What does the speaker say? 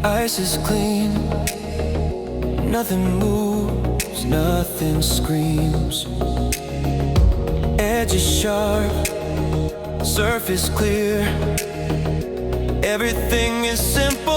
Ice is clean, nothing moves, nothing screams. Edge is sharp, surface clear. Everything is simple.